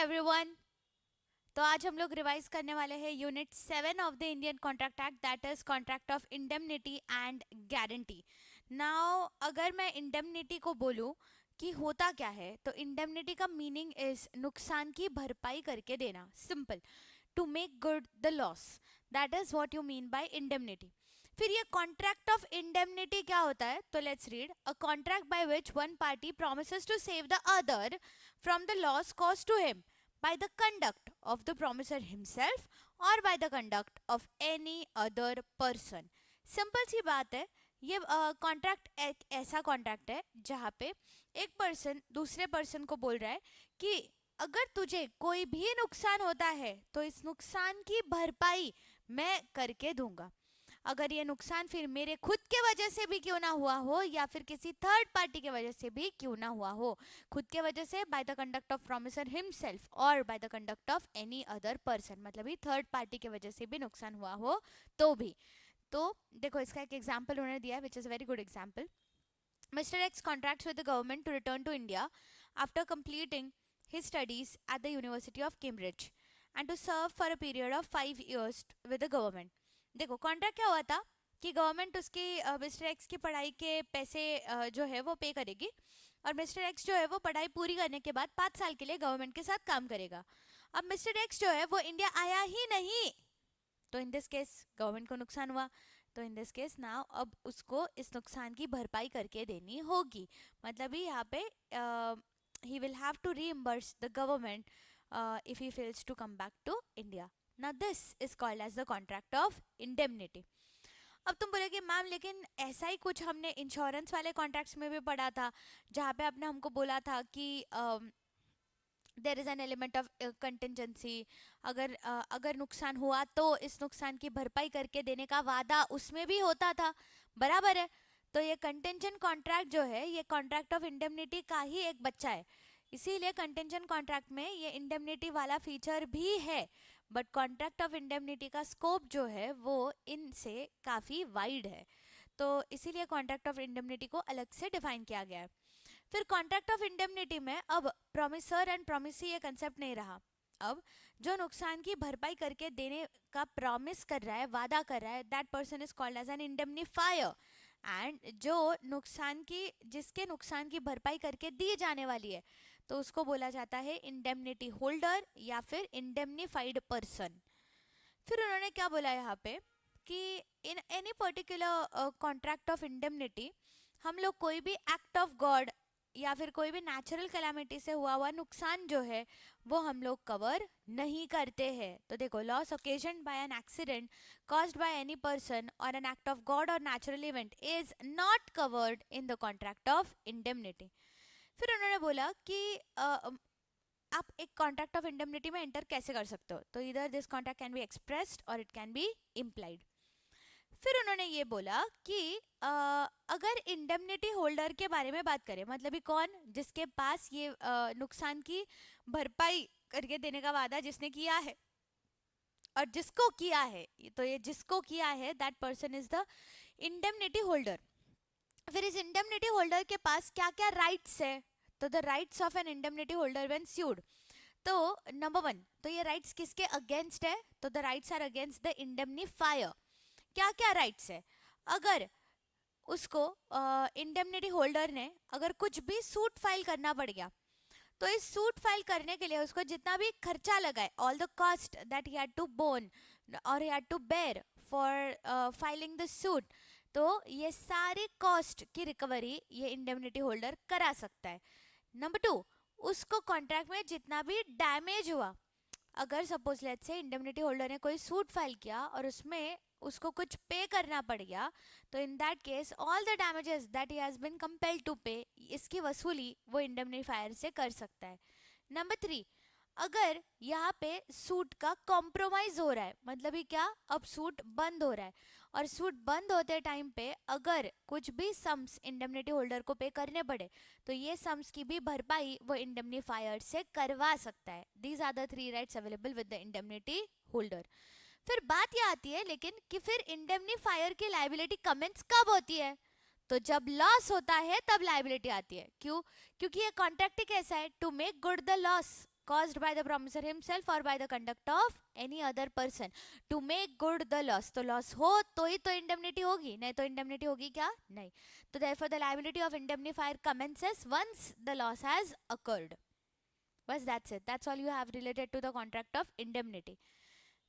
Everyone. तो आज हम लोग रिवाइज करने वाले हैं unit 7 of the Indian contract act, that is contract of indemnity and guarantee. Now अगर मैं इंडेमनिटी को बोलूं कि होता क्या है, तो इंडेमनिटी का मीनिंग इज नुकसान की भरपाई करके देना। Simple, to make good the loss, that is what you mean by indemnity. फिर ये कॉन्ट्रैक्ट ऑफ इंडेमनिटी क्या होता है, तो let's read. A contract by which one party promises to save the other from the loss caused to him by the conduct of the promisor himself or by the conduct of any other person। Simple सी बात है, ये contract एक ऐसा contract है जहाँ पे एक पर्सन दूसरे पर्सन को बोल रहा है कि अगर तुझे कोई भी नुकसान होता है तो इस नुकसान की भरपाई मैं करके दूंगा। अगर ये नुकसान फिर मेरे खुद के वजह से भी क्यों ना हुआ हो या फिर किसी थर्ड पार्टी के वजह से भी क्यों ना हुआ हो, खुद के वजह से by the conduct of promisor himself और by the conduct of any other person, मतलब ही थर्ड पार्टी के वजह से भी नुकसान हुआ हो तो भी। तो देखो, इसका एक एग्जाम्पल उन्होंने दिया है which is very good example. Mr. X contracts with the government to return to India after completing his studies at the University of Cambridge and to serve for a period of 5 years with the government। देखो, contract क्या हुआ था कि government उसकी mister x की पढ़ाई के पैसे जो है वो पे करेगी, और मिस्टर एक्स जो है वो पढ़ाई पूरी करने के बाद 5 साल के लिए गवर्नमेंट के साथ काम करेगा। अब मिस्टर एक्स जो है वो इंडिया आया ही नहीं, तो इन दिस केस गवर्नमेंट को नुकसान हुआ। तो इन दिस केस नाउ अब उसको इस नुकसान की भरपाई करके देनी होगी, मतलब ही यहाँ पे he will have to reimburse the government if he fails to come back to India। Now this is called as the contract of indemnity। अब तुम बोलोगे मैम लेकिन ऐसा ही कुछ हमने इंश्योरेंस वाले कॉन्ट्रैक्ट्स में भी पढ़ा था, जहाँ पे आपने हमको बोला था कि there is an element of contingency. अगर नुकसान हुआ तो इस नुकसान की भरपाई करके देने का वादा उसमें भी होता था, बराबर है। तो ये कंटेंजेंट कॉन्ट्रैक्ट जो है ये कॉन्ट्रैक्ट ऑफ इंडेमनिटी का ही एक बच्चा है, इसीलिए कंटेंजेंट कॉन्ट्रैक्ट में ये इंडेमनिटी वाला फीचर भी है। बट कॉन्ट्रैक्ट ऑफ इंडेमनिटी का स्कोप जो है वो इनसे काफ़ी वाइड है, तो इसीलिए कॉन्ट्रैक्ट ऑफ इंडेमनिटी को अलग से डिफाइन किया गया है। फिर कॉन्ट्रैक्ट ऑफ इंडेमनिटी में अब प्रोमिसर एंड प्रोमिसी ये कंसेप्ट नहीं रहा। अब जो नुकसान की भरपाई करके देने का प्रॉमिस कर रहा है, वादा कर रहा है, that person is called as an indemnifier. And जो जिसके नुकसान की भरपाई करके दी जाने वाली है, तो उसको बोला जाता है इंडेमनिटी होल्डर या फिर इंडेमनीफाइड पर्सन। फिर उन्होंने क्या बोला यहाँ पे कि in any particular contract of indemnity हम लोग कोई भी एक्ट ऑफ गॉड या फिर कोई भी नेचुरल कैलामिटी से हुआ नुकसान जो है वो हम लोग कवर नहीं करते हैं। तो देखो, loss occasion by an accident caused by any person और एन एक्ट ऑफ गॉड और natural event is not covered in the contract of indemnity. फिर उन्होंने बोला कि आप एक कॉन्ट्रैक्ट ऑफ इंडेमनिटी में एंटर कैसे कर सकते हो, तो इधर this contract can be expressed और इट कैन बी इम्प्लाइड। फिर उन्होंने ये बोला कि अगर इंडेमनिटी होल्डर के बारे में बात करें, मतलब ही कौन, जिसके पास ये नुकसान की भरपाई करके देने का वादा जिसने किया है और जिसको किया है, तो ये जिसको किया है that person is the indemnity holder. फिर इस इंडेमनिटी होल्डर के पास क्या क्या राइट्स है, तो the rights of an indemnity holder when sued. तो नंबर 1, तो ये राइट्स किसके अगेंस्ट है, तो the rights are against the indemnifier. क्या क्या राइट्स है, अगर उसको इंडेमनिटी होल्डर ने अगर कुछ भी सूट फाइल करना पड़ गया, तो इस सूट फाइल करने के लिए उसको जितना भी खर्चा लगा है, all the cost that he had to bone और he had to bear for filing the suit, तो ये सारी कॉस्ट की रिकवरी ये इंडेमनिटी होल्डर करा सकता है। नंबर 2, उसको कॉन्ट्रैक्ट में जितना भी डैमेज हुआ, अगर सपोज लेट्स से इंडेमनिटी होल्डर ने कोई सूट फाइल किया और उसमें उसको कुछ पे करना पड़ गया, तो in that case all the damages that he has been compelled to pay, इसकी वसूली वो इंडेमनीफायर से कर सकता है। नंबर 3, अगर यहाँ पे सूट का कॉम्प्रोमाइज हो रहा है, मतलब ही क्या, अब सूट बंद हो रहा है और सूट बंद होते टाइम पे अगर कुछ भी सम्स इंडेमनिटी होल्डर को पे करने पड़े, तो ये सम्स की भी भरपाई वो इंडेमनीफायर से करवा सकता है। These are the 3 rights available with the indemnity holder. फिर बात यह आती है लेकिन कि फिर इंडेमनीफायर की लायबिलिटी कमेंस कब होती है, तो जब लॉस होता है तब लायबिलिटी आती है। क्यों? क्योंकि ये कॉन्ट्रैक्ट कैसा है, to make good the loss, caused by the promisor himself or by the conduct of any other person to make good the loss. तो loss हो तो ही तो indemnity होगी, नहीं तो indemnity होगी क्या? नहीं. तो therefore the liability of indemnifier commences once the loss has occurred. बस that's it. That's all you have related to the contract of indemnity.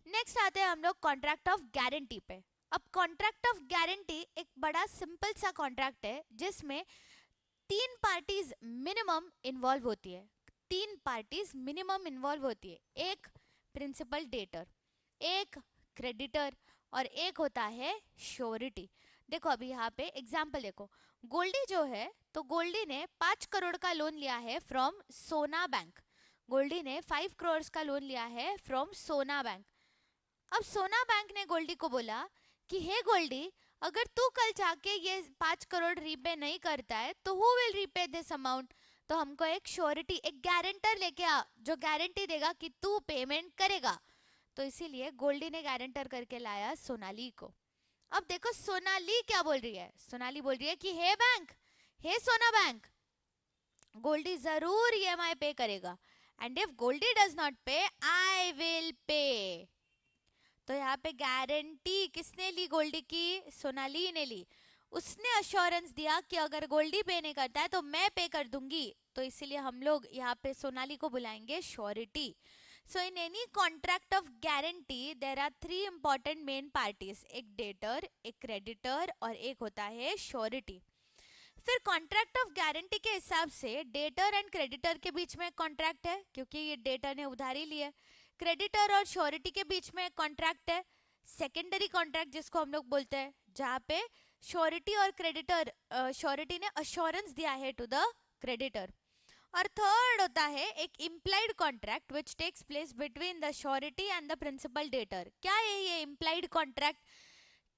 Next आते हैं हम लोग कॉन्ट्रैक्ट ऑफ गारंटी पे. अब कॉन्ट्रैक्ट ऑफ गारंटी एक बड़ा सिंपल सा कॉन्ट्रैक्ट है जिसमें तीन पार्टीज मिनिमम इन्वॉल्व होती है. तीन पार्टीज मिनिमम इन्वॉल्व होती है. एक प्रिंसिपल डेटर, एक क्रेडिटर और एक होता है श्योरिटी. देखो अभी यहाँ पे एग्जाम्पल देखो. गोल्डी जो है तो गोल्डी ने 5 करोड़ का लोन लिया है फ्रॉम सोना बैंक. गोल्डी ने 5 करोड़ का लोन लिया है फ्रॉम सोना बैंक. अब सोना बैंक ने गोल्डी को बोला कि हे गोल्डी, अगर तू कल जाके ये 5 करोड़ रीपे नहीं करता है तो who will repay this amount. तो हमको एक श्योरिटी, एक गारंटर लेके आ जो गारंटी देगा कि तू पेमेंट करेगा. तो इसीलिए गोल्डी ने गारंटर करके लाया सोनाली को. अब देखो सोनाली क्या बोल रही है. सोनाली बोल रही है कि हे बैंक, हे सोना बैंक, गोल्डी जरूर ईएमआई पे करेगा and if Goldie does not pay I will pay. तो यहाँ पे गारंटी किसने ली? गोल्डी की, सोनाली ने ली. उसने अश्योरेंस दिया कि अगर गोल्डी पे नहीं करता है तो मैं पे कर दूंगी. तो इसीलिए हम लोग यहाँ पे सोनाली को बुलाएंगे surety. So in any contract of guarantee there are 3 important main parties. एक डेटर, एक क्रेडिटर और एक होता है श्योरिटी. फिर कॉन्ट्रैक्ट ऑफ गारंटी के हिसाब से डेटर एंड क्रेडिटर के बीच में कॉन्ट्रैक्ट है क्योंकि ये डेटर ने उधारी ली है. क्रेडिटर और श्योरिटी के बीच में कॉन्ट्रैक्ट है, सेकेंडरी कॉन्ट्रैक्ट जिसको हम लोग बोलते हैं, जहाँ पे श्योरिटी और क्रेडिटर, श्योरिटी ने अश्योरेंस दिया है टू द क्रेडिटर. और थर्ड होता है एक implied contract which takes place between the surety and the principal debtor. क्या है ये इम्प्लाइड कॉन्ट्रैक्ट?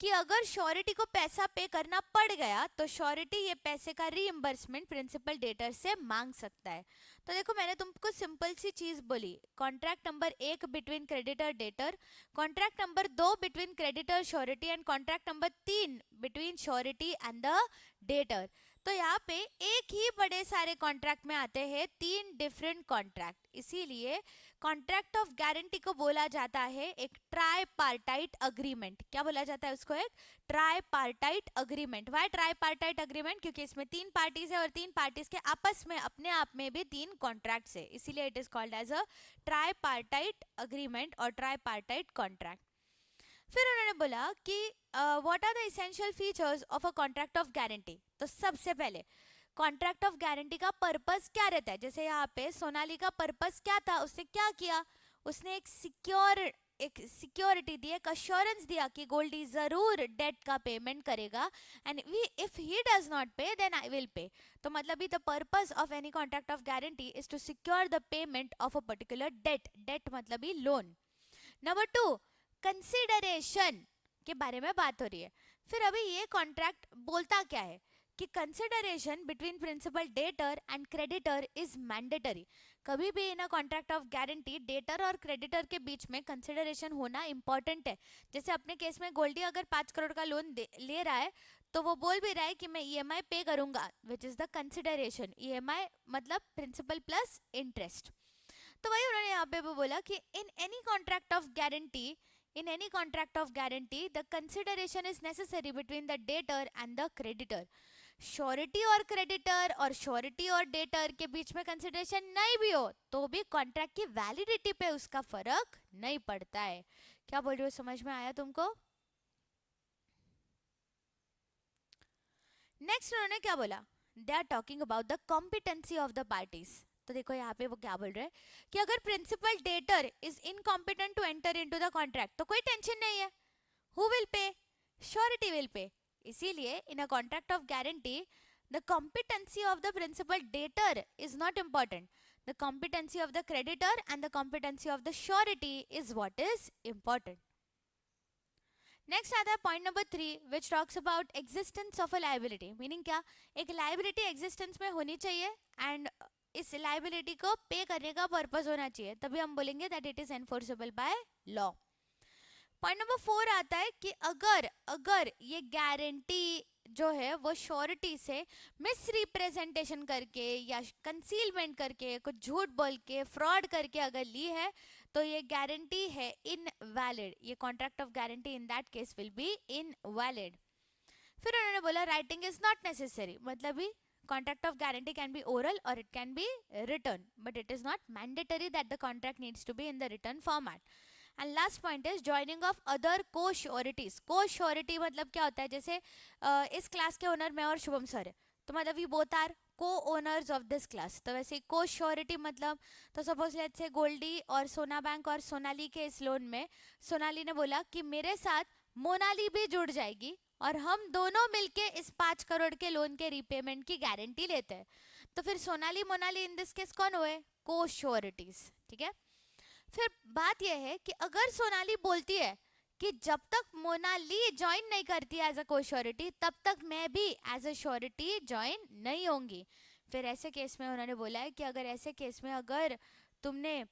कि अगर श्योरिटी को पैसा पे करना पड़ गया तो श्योरिटी ये पैसे का रीइंबर्समेंट प्रिंसिपल डेटर से मांग सकता है. तो देखो मैंने तुमको सिंपल सी चीज बोली. Contract number 1 between creditor debtor, contract number 2 between creditor surety and contract number 3 between surety and the debtor. तो यहाँ पे एक ही बड़े सारे कॉन्ट्रैक्ट में आते हैं 3 डिफरेंट कॉन्ट्रैक्ट. इसीलिए कॉन्ट्रैक्ट ऑफ गारंटी को बोला जाता है एक ट्राईपार्टाइट अग्रीमेंट. क्या बोला जाता है उसको? एक tripartite agreement. Why tripartite agreement? क्योंकि इसमें 3 पार्टीज है और 3 पार्टीज के आपस में अपने आप में भी 3 कॉन्ट्रैक्ट्स है, इसीलिए it is called as a tripartite agreement और ट्राईपार्टाइट कॉन्ट्रैक्ट. फिर उन्होंने बोला कि what are the essential features of a contract of guarantee. तो सबसे पहले कॉन्ट्रैक्ट ऑफ गारंटी का पर्पस क्या रहता है? जैसे यहाँ पे सोनाली का पर्पस क्या था, उसने क्या किया? उसने एक सिक्योरिटी दी, एक अश्योरेंस दिया कि गोल्डी जरूर डेट का पेमेंट करेगा and if he does not pay then I will pay. तो मतलब the purpose of any contract of guarantee is to secure the payment of a particular debt. Debt मतलब ही लोन. नंबर 2, कंसिडरेशन के बारे में बात हो रही है. फिर अभी ये कॉन्ट्रैक्ट बोलता क्या है कि consideration between principal debtor and creditor is mandatory. कभी भी in a contract of guarantee debtor और क्रेडिटर के बीच में कंसिडरेशन होना इंपॉर्टेंट है. जैसे अपने केस में गोल्डी अगर 5 करोड़ का लोन ले रहा है तो वो बोल भी रहा है कि मैं ईएमआई पे करूंगा, which is the consideration. EMI मतलब प्रिंसिपल प्लस इंटरेस्ट. तो वही उन्होंने यहाँ पे भी बोला कि in any contract of guarantee, in any contract of guarantee the consideration is necessary between the debtor and the creditor. Surety और क्रेडिटर और श्योरिटी और डेटर के बीच में कंसिडरेशन नहीं भी हो तो भी कॉन्ट्रैक्ट की वैलिडिटी पे उसका फर्क नहीं पड़ता है. क्या बोल रही हो, समझ में आया तुमको? नेक्स्ट उन्होंने क्या बोला? They are talking about the competency of the parties. तो देखो यहाँ पे वो क्या बोल रहे हैं कि अगर principal debtor is incompetent to enter into the contract तो कोई टेंशन नहीं है. Who will pay? Surety will pay. इसीलिए in a contract of guarantee the competency of the principal debtor is not important. The competency of the creditor and the competency of the surety is what is important. Next आता है point number 3 which talks about existence of a liability. Meaning क्या? एक liability existence में होनी चाहिए and इस liability को पे करने का पर्पस होना चाहिए, तभी हम बोलेंगे that it is enforceable by law. Point number 4 आता है कि अगर ये गारंटी जो है वो श्योरिटी से मिस रिप्रेजेंटेशन करके या कंसीलमेंट करके कुछ झूठ बोल के फ्रॉड करके अगर ली है तो ये गारंटी है इनवैलिड, ये contract of guarantee in that case will be invalid. फिर उन्होंने बोला राइटिंग इज नॉट नेसेसरी, मतलब भी contract of guarantee can be oral or it can be written, but it is not mandatory that the contract needs to be in the written format. And last point is joining of other co-sureties. Co-surety मतलब क्या होता है, जैसे इस class के owner मैं और Shubham sir है, तो मतलब वी बोथ आर को ओनर्स ऑफ दिस क्लास, तो वैसे को श्योरिटी मतलब, तो सपोज लेट्स से गोल्डी और सोना बैंक और सोनाली के इस लोन में सोनाली ने बोला कि मेरे साथ मोनाली भी जुड़ जाएगी और हम दोनों मिलके इस 5 करोड़ के लोन के रीपेमेंट की गारंटी लेते हैं, तो फिर Sonali Monali in this case कौन हुए, को श्योरिटीज। ठीक है, फिर बात यह है कि अगर सोनाली बोलती है कि जब तक मोनाली ज्वाइन नहीं करती एज अ को श्योरिटी तब तक मैं भी एज अ श्योरिटी ज्वाइन नहीं होंगी, फिर ऐसे केस में उन्होंने बोला है कि अगर ऐसे केस में अगर तुमने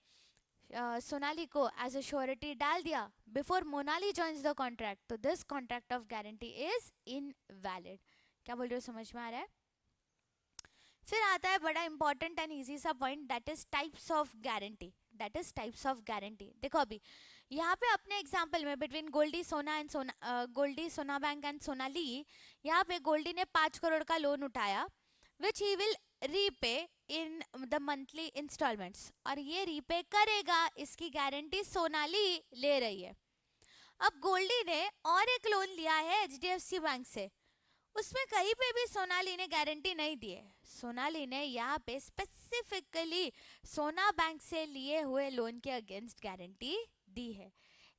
सोनाली को एज अ श्योरिटी डाल दिया before Monali joins the contract, तो this contract of guarantee is invalid. क्या बोल रहे हो, समझ में आ रहा है? फिर आता है बड़ा इंपॉर्टेंट एंड इजी सा point, that is types of guarantee. That is types of guarantee. देखो अभी यहाँ पे अपने एग्जाम्पल में बिटवीन गोल्डी सोना एंड गोल्डी सोना बैंक एंड सोनाली, यहाँ पे गोल्डी ने 5 करोड़ का लोन उठाया which he will repay in the monthly instalments, और ये रीपे करेगा, इसकी गारंटी सोनाली ले रही है। अब गोल्डी ने और एक लोन लिया है एचडीएफसी बैंक से, उसमें कहीं पे भी सोनाली ने गारंटी नहीं दी है, सोनाली ने यहाँ पे स्पेसिफिकली सोना बैंक से लिए हुए लोन के अगेंस्ट गारंटी दी है।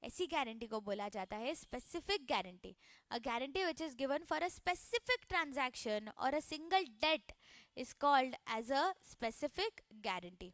ऐसी गारंटी को बोला जाता है specific guarantee. A guarantee which is given for a specific transaction और a single debt is called as a specific guarantee.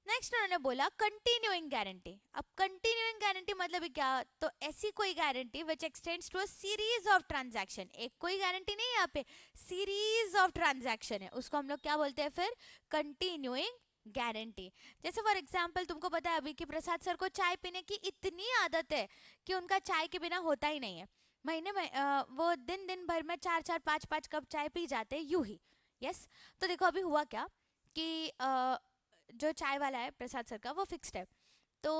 Next उन्होंने बोला कंटिन्यूइंग गारंटी। अब कंटिन्यूइंग गारंटी मतलब क्या, तो ऐसी कोई guarantee which extends to a series of transaction, एक कोई गारंटी नहीं, यहाँ पे सीरीज ऑफ ट्रांजैक्शन है, उसको हम लोग क्या बोलते हैं फिर, कंटिन्यूइंग गारंटी। जैसे फॉर एग्जाम्पल तुमको पता है अभी कि प्रसाद सर को चाय पीने की इतनी आदत है कि उनका चाय के बिना होता ही नहीं है, महीने में वो दिन दिन भर में 4-4 5-5 कप चाय पी जाते हैं यूं ही। यस, तो देखो अभी हुआ क्या कि जो चाय वाला है प्रसाद सर का वो फिक्स्ड है, तो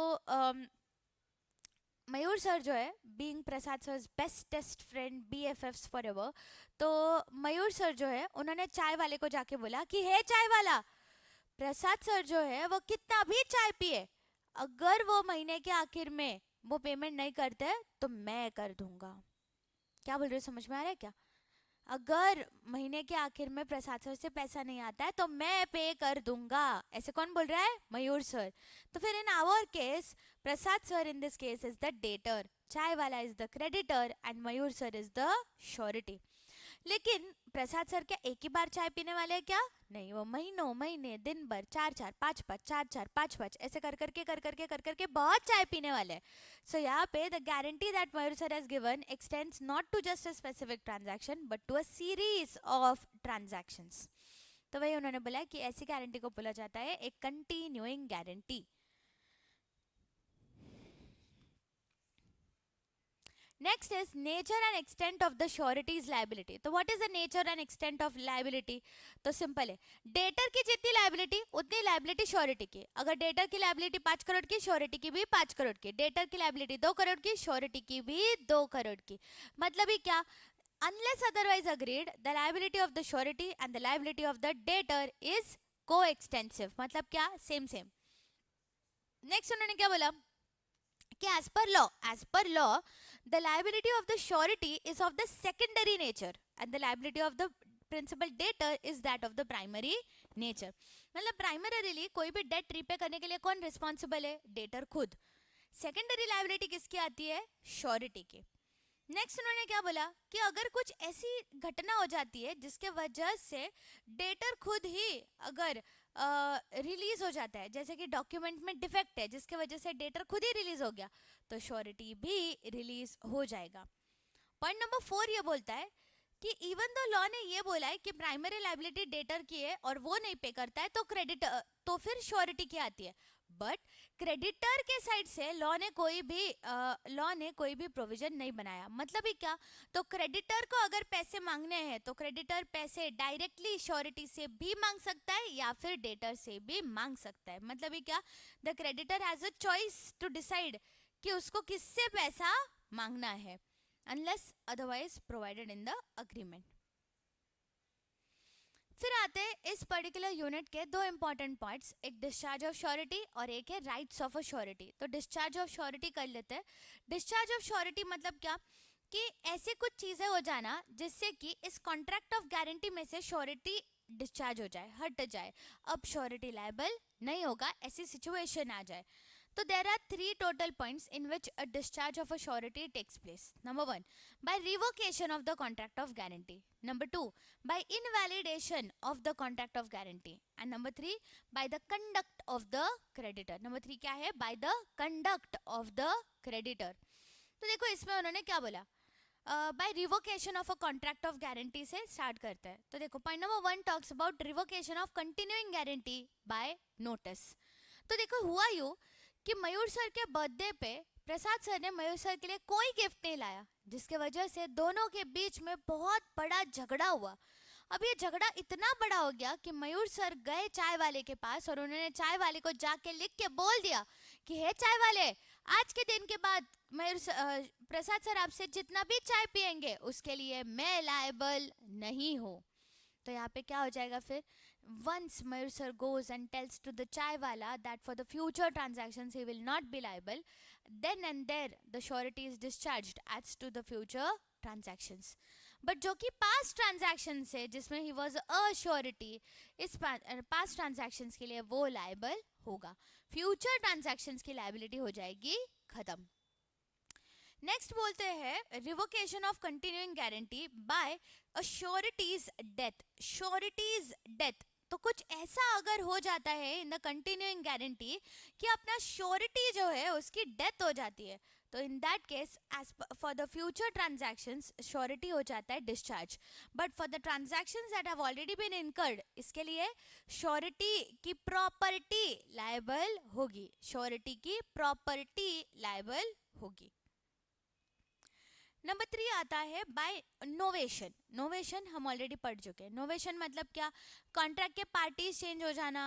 मयूर सर जो है being Prasad sir bestest friend BFFs for ever, तो मयूर सर जो है उन्होंने चाय वाले को जाके बोला कि हे चाय वाला, प्रसाद सर जो है वो कितना भी चाय पिए, अगर वो महीने के आखिर में वो पेमेंट नहीं करते तो मैं कर दूंगा। क्या बोल रहे हो, समझ में आ रहा है क्या? अगर महीने के आखिर में प्रसाद सर से पैसा नहीं आता है तो मैं पे कर दूंगा, ऐसे कौन बोल रहा है, मयूर सर। तो फिर in our case Prasad sir in this case is the debtor, chai wala is the creditor and Mayur sir is the surety. लेकिन प्रसाद सर क्या एक ही बार चाय पीने वाले हैं क्या, नहीं, वो महीनों महीने दिन भर 4-4 5-5 4-4 5-5 ऐसे कर करके बहुत चाय पीने वाले हैं। सो यहाँ पे the guarantee that Mayur sir has given extends not to just a specific transaction but to a series of transactions. तो वही उन्होंने बोला कि ऐसी गारंटी को बोला जाता है एक continuing guarantee. Next is nature and extent of the surety's liability. तो what is the nature and extent of liability? तो सिंपल है, डेटर की जितनी लाइबिलिटी उतनी लाइबिलिटी श्योरिटी की। अगर डेटर की लाइबिलिटी 5 करोड़ की, श्योरिटी की भी 5 करोड़ की, डेटर की लाइबिलिटी 2 करोड़ की, श्योरिटी की भी 2 करोड़ की। मतलब ही क्या, unless otherwise agreed, the liability of the surety and the liability of the debtor is co-extensive। मतलब क्या, सेम सेम। नेक्स्ट उन्होंने क्या बोला कि as per law the liability of the surety is of the secondary nature and the liability of the principal debtor is that of the primary nature। मतलब primarily कोई भी date repay करने के लिए कौन रिस्पॉन्सिबल है, डेटर खुद। Secondary liability किसकी आती है, श्योरिटी की। नेक्स्ट उन्होंने क्या बोला कि अगर कुछ ऐसी घटना हो जाती है जिसके वजह से डेटर खुद ही अगर रिलीज हो जाता है, जैसे कि डॉक्यूमेंट में डिफेक्ट है जिसके वजह से डेटर खुद ही रिलीज हो गया, तो श्योरिटी भी रिलीज हो जाएगा। पॉइंट नंबर 4 ये बोलता है कि इवन दो लॉ ने ये बोला है कि प्राइमरी लाइबिलिटी डेटर की है और वो नहीं पे करता है तो क्रेडिट तो फिर श्योरिटी की आती है, बट क्रेडिटर के साइड से लॉ ने कोई भी प्रोविजन नहीं बनाया। मतलब ही क्या, तो क्रेडिटर को अगर पैसे मांगने हैं तो क्रेडिटर पैसे डायरेक्टली श्योरिटी से भी मांग सकता है या फिर डेटर से भी मांग सकता है। मतलब ही क्या, the creditor has a choice to decide कि उसको किससे पैसा मांगना है, unless otherwise provided in the agreement. फिर आते हैं इस पर्टिकुलर यूनिट के दो इंपॉर्टेंट पॉइंट्स, एक डिस्चार्ज ऑफ श्योरिटी और एक है राइट्स ऑफ अ श्योरिटी। तो डिस्चार्ज ऑफ श्योरिटी कर लेते हैं। डिस्चार्ज ऑफ श्योरिटी मतलब क्या, कि ऐसे कुछ चीजें हो जाना जिससे कि इस कॉन्ट्रैक्ट ऑफ गारंटी में से श्योरिटी डिस्चार्ज हो जाए, हट जाए, अब श्योरिटी लायबल नहीं होगा, ऐसी सिचुएशन आ जाए। So there are three total points in which a discharge of a surety takes place. Number one, by revocation of the contract of guarantee. Number two, by invalidation of the contract of guarantee. And number three, by the conduct of the creditor. Number three क्या है, by the conduct of the creditor. तो देखो इसमें उन्होंने क्या बोला, by revocation of a contract of guarantee से start करते हैं। तो देखो point number one talks about revocation of continuing guarantee by notice. तो देखो हुआ यूं कि मयूर सर के बर्थडे पे प्रसाद सर ने मयूर सर के लिए कोई गिफ्ट नहीं लाया, जिसके वजह से दोनों के बीच में बहुत बड़ा झगड़ा हुआ। अब ये झगड़ा इतना बड़ा हो गया कि मयूर सर गए चाय वाले के पास और उन्होंने चाय वाले को जाके लिख के बोल दिया कि हे चाय वाले, आज के दिन के बाद प्रसाद सर आपसे जितना भी चाय पियेंगे उसके लिए मैं लायबल नहीं हूँ। तो यहाँ पे क्या हो जाएगा फिर, once Mayur sir goes and tells to the chai wala that for the future transactions he will not be liable, then and there the surety is discharged as to the future transactions. But जो कि past transactions है जिसमें he was a surety, इस past transactions के लिए वो liable होगा, future transactions की liability हो जाएगी खत्म। नेक्स्ट बोलते हैं revocation of continuing guarantee bye a sureties death. Sureties death, तो कुछ ऐसा अगर हो जाता है इन द कंटिन्यूइंग गारंटी कि अपना श्योरिटी जो है उसकी डेथ हो जाती है, तो in that case as for the future transactions surety हो जाता है discharge. But for the transactions that have already been incurred, इसके लिए श्योरिटी की प्रॉपर्टी लायबल होगी, श्योरिटी की प्रॉपर्टी लायबल होगी। नंबर 3 आता है बाय नोवेशन। नोवेशन हम ऑलरेडी पढ़ चुके हैं। नोवेशन मतलब क्या, कॉन्ट्रैक्ट के पार्टीज चेंज हो जाना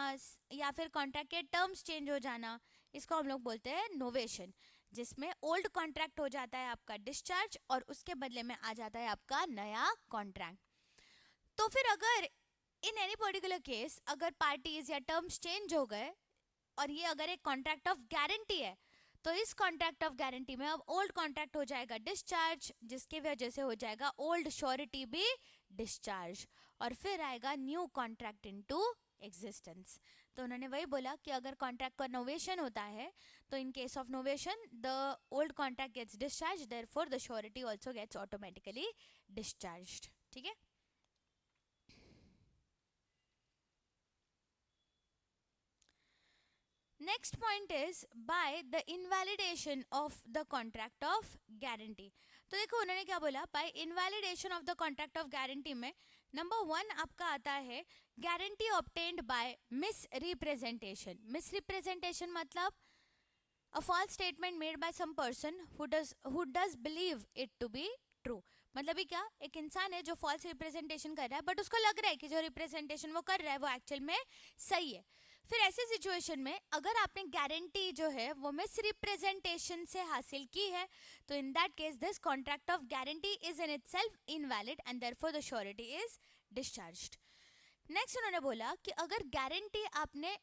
या फिर कॉन्ट्रैक्ट के टर्म्स चेंज हो जाना, इसको हम लोग बोलते हैं नोवेशन, जिसमें ओल्ड कॉन्ट्रैक्ट हो जाता है आपका डिस्चार्ज और उसके बदले में आ जाता है आपका नया कॉन्ट्रैक्ट। तो फिर अगर इन एनी पर्टिकुलर केस अगर पार्टीज या टर्म्स चेंज हो गए और ये अगर एक कॉन्ट्रैक्ट ऑफ गारंटी है, तो इस कॉन्ट्रैक्ट ऑफ गारंटी में अब ओल्ड कॉन्ट्रैक्ट हो जाएगा डिस्चार्ज, जिसकी वजह से हो जाएगा ओल्ड श्योरिटी भी डिस्चार्ज, और फिर आएगा न्यू कॉन्ट्रैक्ट इनटू एग्जिस्टेंस। तो उन्होंने वही बोला कि अगर कॉन्ट्रैक्ट का नोवेशन होता है तो in case of novation the old contract gets discharge, therefore the surety also gets automatically discharged. ठीक है। Next point is by the invalidation of the contract of guarantee. तो देखो उन्होंने क्या बोला, by invalidation of the contract of guarantee में number 1 आपका आता है guarantee obtained by misrepresentation. Misrepresentation मतलब a false statement made by some person who does believe it to be true। मतलब ही क्या, एक इंसान है जो फॉल्स रिप्रेजेंटेशन कर रहा है बट उसको लग रहा है कि जो रिप्रेजेंटेशन वो कर रहा है वो एक्चुअल में सही है। फिर ऐसे सिचुएशन में अगर आपने गारंटी जो है वो मिस रिप्रेजेंटेशन से हासिल की है, तो in that case this contract of guarantee is in itself invalid and therefore the surety is discharged. Next उन्होंने बोला कि अगर गारंटी आपने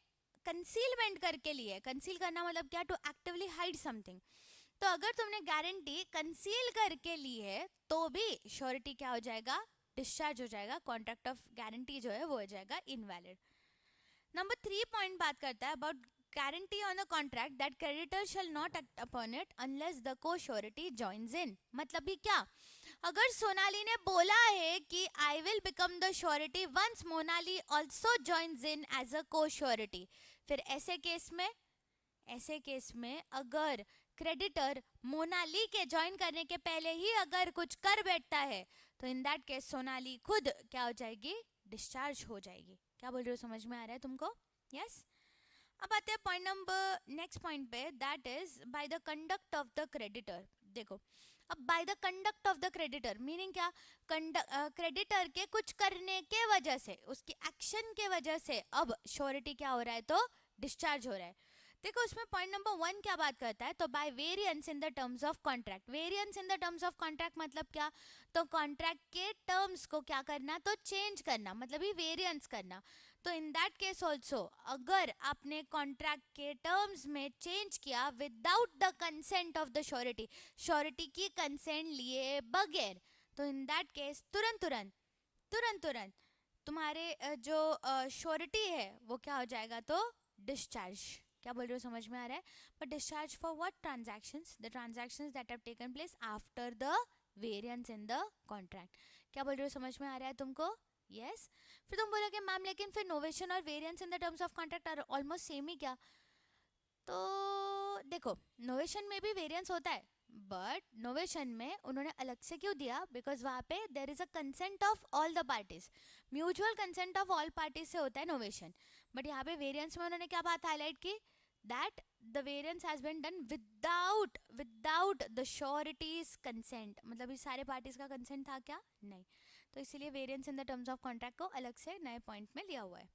कंसीलमेंट करके ली है, कंसील करना मतलब क्या, टू एक्टिवली हाइड समथिंग, तो अगर तुमने गारंटी कंसील करके ली है तो भी श्योरिटी क्या हो जाएगा, डिस्चार्ज हो जाएगा, कॉन्ट्रैक्ट ऑफ गारंटी जो है वो हो जाएगा इनवैलिड। नंबर 3 पॉइंट बात करता है about guarantee on the contract that creditor shall not act upon it unless the co surety joins in. मतलब भी क्या, अगर सोनाली ने बोला है कि I will become the surety once Monali also joins in as a co surety, फिर ऐसे केस में अगर क्रेडिटर मोनाली के ज्वाइन करने के पहले ही अगर कुछ कर बैठता है तो इन दैट केस सोनाली खुद क्या हो जाएगी, डिस्चार्ज हो जाएगी। क्या बोल रहे हो, समझ में आ रहा है तुमको? यस। अब आते हैं पॉइंट नंबर नेक्स्ट पॉइंट पे, that is by the conduct of the creditor. देखो, अब bye the conduct of the creditor meaning क्या, क्रेडिटर के कुछ करने के वजह से, उसकी एक्शन के वजह से अब श्योरिटी क्या हो रहा है, तो डिस्चार्ज हो रहा है। देखो उसमें पॉइंट नंबर 1 क्या बात करता है, तो by variance in the terms of contract. Variance in the terms of contract मतलब क्या, तो कॉन्ट्रैक्ट के टर्म्स को क्या करना, तो चेंज करना, मतलब ही वेरिएंस करना। तो इन दैट केस ऑल्सो, अगर आपने कॉन्ट्रैक्ट के टर्म्स में चेंज किया without the consent of the surety, surety की कंसेंट लिए बगैर, तो इन दैट केस तुरंत तुरंत तुरंत तुरंत तुम्हारे जो श्योरिटी है वो क्या हो जाएगा, तो डिस्चार्ज। क्या बोल रहे हो, समझ में आ रहा है? But discharge for what transactions, the transactions that have taken place after the variance in the contract. क्या बोल रहे हो, समझ में आ रहा है तुमको? Yes yes? फिर तुम बोलोगे मैम लेकिन फिर नोवेशन और variance in the terms of contract are almost same ही क्या? तो देखो, नोवेशन में भी वेरिएंस होता है, बट नोवेशन में उन्होंने अलग से क्यों दिया, बिकॉज वहाँ पे there is a consent of all the parties, mutual consent of all parties से होता है नोवेशन। बट यहाँ पे वेरिएंस में उन्होंने क्या बात हाईलाइट की, that the variance has been done without the surety's consent, मतलब इस सारे पार्टीज का कंसेंट था क्या, नहीं। तो इसीलिए variance in the terms of contract को अलग से नए पॉइंट में लिया हुआ है।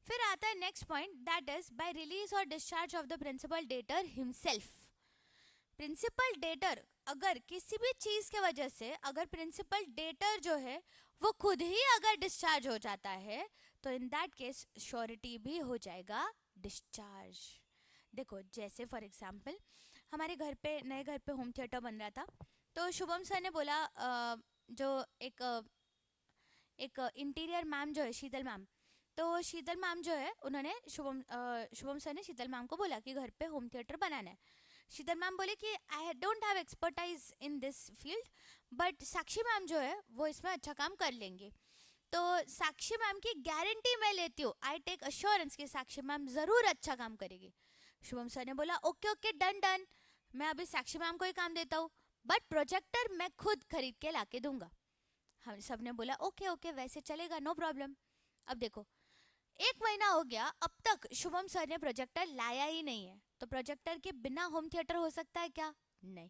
फिर आता है next point, that is by release और discharge of the principal debtor himself. Principal debtor अगर किसी भी चीज के वजह से, अगर प्रिंसिपल डेटर जो है वो खुद ही अगर डिस्चार्ज हो जाता है, तो इन दैट केस श्योरिटी भी हो जाएगा डिस्चार्ज। देखो जैसे फॉर एग्जांपल हमारे घर पे, नए घर पे होम थिएटर बन रहा था, तो शुभम सर ने बोला जो एक इंटीरियर मैम जो है शीतल मैम, तो शीतल मैम जो है उन्होंने शुभम सर ने शीतल मैम को बोला कि घर पे होम थिएटर बनाना है। शीतल मैम बोले कि I don't have expertise in this field, but Sakshi ma'am जो है वो इसमें अच्छा काम कर लेंगे। तो साक्षी मैम की गारंटी मैं लेती हूँ, आई टेक अश्योरेंस कि साक्षी मैम जरूर अच्छा काम करेगी। शुभम सर ने बोला ओके ओके डन डन, मैं अभी साक्षी मैम को ही काम देता हूँ, बट प्रोजेक्टर मैं खुद खरीद के लाके दूंगा। हम सब ने बोला ओके ओके वैसे चलेगा, नो प्रॉब्लम। अब देखो, एक महीना हो गया, अब तक शुभम सर ने प्रोजेक्टर लाया ही नहीं है, तो प्रोजेक्टर के बिना होम थिएटर हो सकता है क्या? नहीं।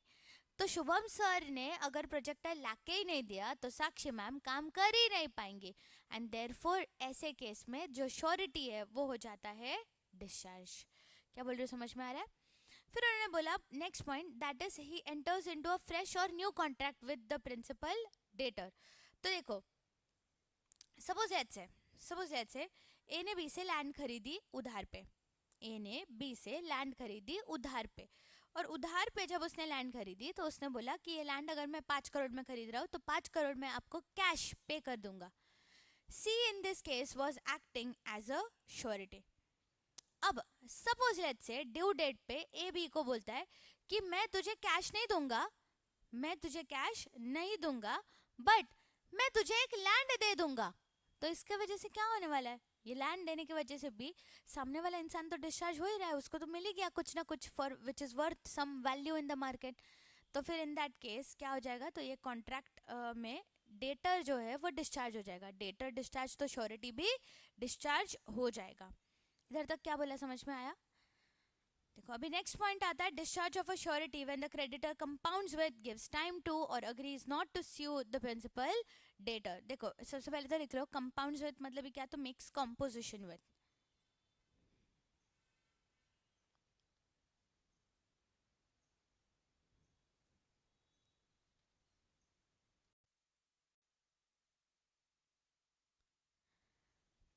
तो शुभम सर ने अगर प्रोजेक्टर लाके ही नहीं दिया तो साक्षी मैम काम कर ही नहीं पाएंगे, एंड देयरफॉर ऐसे केस में जो श्योरिटी है वो हो जाता है डिस्चार्ज। क्या बोल रहे हो, समझ में आ रहा है? फिर उन्होंने बोला next point, that is he enters into a fresh और new contract with the principal debtor. तो देखो, सपोज ऐसे ए ने बी से लैंड खरीदी उधार पे, ए ने बी से लैंड खरीदी उधार पे, और उधार पे जब उसने लैंड खरीदी तो उसने बोला कि ये लैंड अगर मैं 5 करोड़ में खरीद रहा हूँ तो 5 करोड़ में आपको कैश पे कर दूंगा। See in this case was acting as a surety. अब suppose let's say due date पे ए बी को बोलता है कि मैं तुझे कैश नहीं दूंगा, मैं तुझे कैश नहीं दूंगा, बट मैं तुझे एक लैंड दे दूंगा। तो इसके वजह से क्या होने वाला है, ये लैंड देने की वजह से भी सामने वाला इंसान तो डिस्चार्ज हो ही रहा है, उसको तो मिल ही गया कुछ ना कुछ for which is worth some value in the market. तो फिर इन दैट केस क्या हो जाएगा, तो ये कॉन्ट्रैक्ट में डेटर जो है वो डिस्चार्ज हो जाएगा। डेटर डिस्चार्ज तो श्योरिटी भी डिस्चार्ज हो जाएगा। इधर तक क्या बोला, समझ में आया? देखो अभी नेक्स्ट पॉइंट आता है, discharge of a surety when the creditor compounds with, gives time to और agrees not to sue the principal debtor. देखो सबसे पहले तो लिख लो कंपाउंड्स विद मतलब क्या, तो मिक्स कॉम्पोजिशन विद।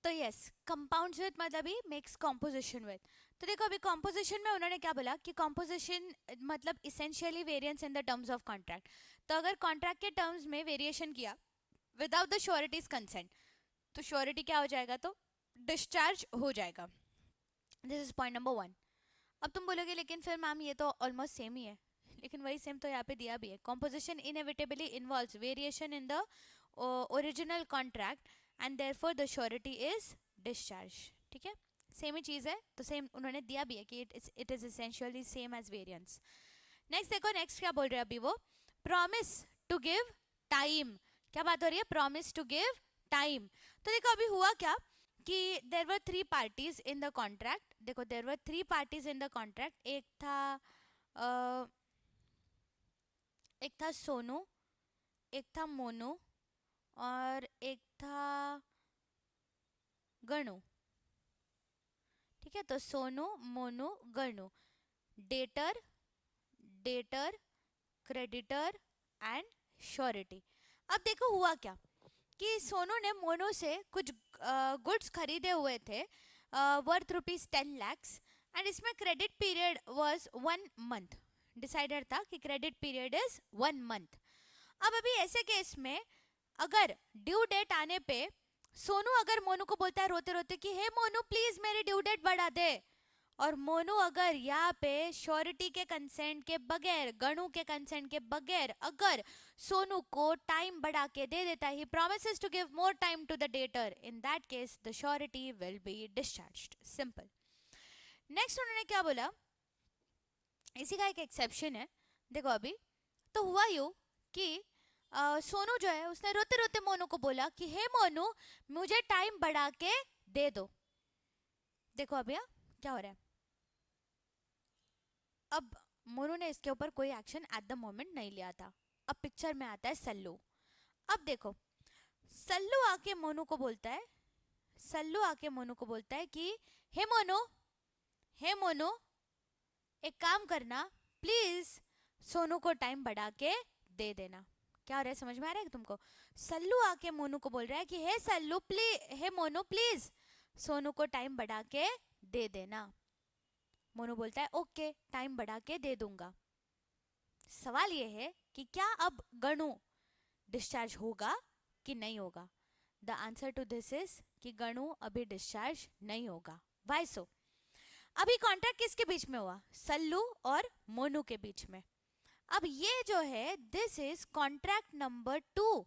तो यस, कंपाउंड्स विद मतलब ही मिक्स कॉम्पोजिशन विद। तो देखो अभी कॉम्पोजिशन में उन्होंने क्या बोला कि कॉम्पोजिशन मतलब essentially variance in the terms of contract. तो अगर कॉन्ट्रैक्ट के टर्म्स में वेरिएशन किया विदाउट द श्योरिटीज कंसेंट, तो श्योरिटी क्या हो जाएगा, तो डिस्चार्ज हो जाएगा। This is point number 1। अब तुम बोलोगे लेकिन फिर मैम ये तो ऑलमोस्ट सेम ही है, लेकिन वही सेम तो यहाँ पे दिया भी है, composition inevitably involves variation in the original contract and therefore the surety is discharge. ठीक है, सेम ही चीज़ है, तो सेम उन्होंने दिया भी है कि it is essentially same as variance. Next देखो, नेक्स्ट क्या बोल रहे हैं अभी वो, प्रॉमिस टू गिव टाइम। क्या बात हो रही है, प्रॉमिस टू गिव टाइम। तो देखो अभी हुआ क्या कि there were three parties in the contract. देखो there were three parties in the contract. एक था सोनू, एक था मोनू और एक था गणु. ठीक है, तो Sonu Monu Ganu. Debtor, debtor, creditor and surety. अब देखो हुआ क्या कि सोनू ने मोनू से कुछ गुड्स खरीदे हुए थे वर्थ ₹10 lakhs. एंड इसमें credit period was 1 month. Decided था कि क्रेडिट पीरियड इज 1 month. अब अभी ऐसे केस में अगर ड्यू डेट आने पे सोनू अगर मोनू को बोलता है रोते रोते कि हे मोनू प्लीज मेरी ड्यू डेट बढ़ा दे, और मोनू अगर यहाँ पे श्योरिटी के कंसेंट के बगैर, गणु के कंसेंट के बगैर अगर सोनू को टाइम बढ़ा के दे देता है, he promises to give more time to the debtor, in that case the surety will be discharged. Simple. Next उन्होंने क्या बोला, इसी का एक एक्सेप्शन है. देखो अभी तो हुआ यूं कि सोनू जो है उसने रोते रोते मोनू को बोला कि हे मोनू मुझे टाइम बढ़ा के दे दो. देखो अभी क्या हो रहा है. अब मोनू ने इसके ऊपर कोई एक्शन एट द मोमेंट नहीं लिया था. अब पिक्चर में आता है सल्लू. अब देखो सल्लू आके मोनू को बोलता है, सल्लू आके मोनू को बोलता है कि हे मोनू, हे मोनू एक काम करना प्लीज सोनू को टाइम बढ़ा के दे देना. क्या हो रहा है, समझ में आ रहा है तुमको. सल्लू आके मोनू को बोल रहा है कि hey Sallu please, hey Monu please Sonu को टाइम बढ़ा के दे देना. मोनू बोलता है ओके टाइम बढ़ा के दे दूंगा. सवाल ये है कि क्या अब गणु डिस्चार्ज होगा कि नहीं होगा. The answer to this is कि गणु अभी डिस्चार्ज नहीं होगा. Why so. अभी कॉन्ट्रैक्ट किसके बीच में हुआ, सल्लू और मोनू के बीच में. अब ये जो है this is contract number 2.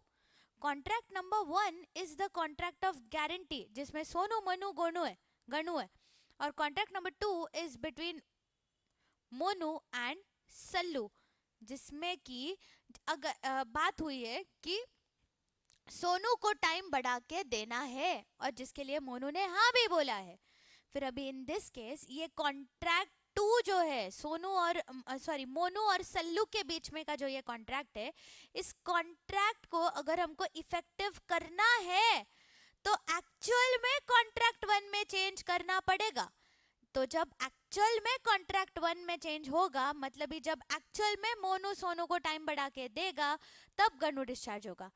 Contract number 1 is the contract of guarantee जिसमें सोनू मोनू गणु है. और contract number 2 is between Monu and Sallu, जिसमें कि अगर बात हुई है कि सोनू को टाइम बढ़ा के देना है और जिसके लिए मोनू ने हाँ भी बोला है. फिर अभी इन दिस केस ये कॉन्ट्रैक्ट 2 जो है सोनू और मोनू और सल्लू के बीच में का जो ये कॉन्ट्रैक्ट है, इस कॉन्ट्रैक्ट को अगर हमको इफेक्टिव करना है तो एक्चुअल में कॉन्ट्रैक्ट 1 में चेंज करना पड़ेगा. तो जब एक्चुअल में कॉन्ट्रैक्ट 1 में चेंज होगा, मतलब ही जब एक्चुअल में मोनू सोनू को टाइम बढ़ा के देगा तब गणु डिस्चार्ज होगा.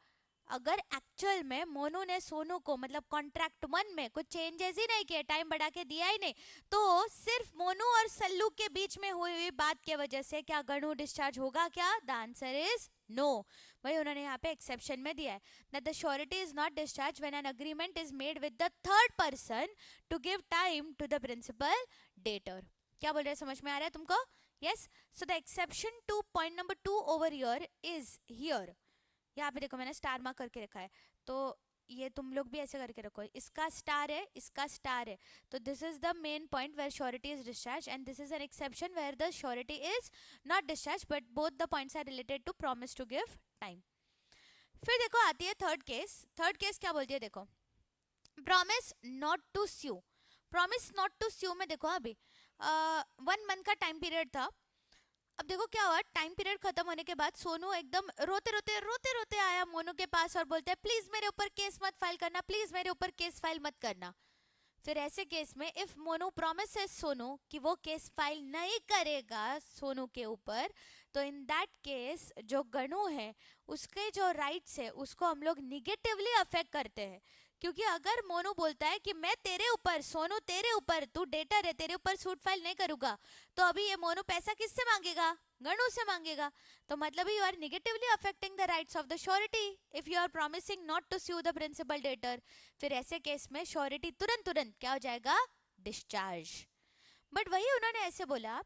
अगर एक्चुअल में मोनू ने सोनू को मतलब कॉन्ट्रैक्ट 1 में कुछ चेंजेस ही नहीं किए, टाइम बढ़ा के दिया ही नहीं, तो सिर्फ मोनू और सल्लू के बीच में हुई हुई बात के वजह से क्या गणु डिस्चार्ज होगा क्या. The answer is no. वही उन्होंने यहाँ पे एक्सेप्शन में दिया है that the surety is not discharged when an agreement is made with the third person to give time to the principal debtor. क्या बोल रहे हैं, समझ में आ रहा है तुमको. yes, so the exception to point number 2 over here is here. यहाँ पे देखो मैंने स्टार मार्क करके रखा है, तो ये तुम लोग भी ऐसे करके रखो, इसका स्टार है इसका स्टार है. तो this is the main point where surety is discharge and this is an exception where the surety is not discharge but both the points are related to promise to give time. फिर देखो आती है third case. Third case क्या बोलती है देखो, promise not to sue. Promise not to sue में देखो अभी 1 month का टाइम पीरियड था. अब देखो क्या हुआ, टाइम पीरियड खत्म होने के बाद सोनू एकदम रोते रोते आया मोनू के पास और बोलते हैं प्लीज मेरे ऊपर केस मत फाइल करना, प्लीज मेरे ऊपर केस फाइल मत करना. फिर ऐसे केस में इफ मोनू प्रोमिसेस सोनू कि वो केस फाइल नहीं करेगा सोनू के ऊपर, तो इन दैट केस जो गणु है उसके जो राइट्स है उसको हम लोग निगेटिवली अफेक्ट करते हैं. क्योंकि अगर मोनू बोलता है कि मैं तेरे ऊपर सोनू तेरे ऊपर तू डेटर है तेरे ऊपर सूट फाइल नहीं करूंगा, तो अभी ये मोनू पैसा किससे मांगेगा, गणु से मांगेगा. तो मतलब you are negatively affecting the rights of the surety if you are promising not to sue the principal debtor. फिर ऐसे केस में श्योरिटी तुरंत क्या हो जाएगा, डिस्चार्ज. बट वही उन्होंने ऐसे बोला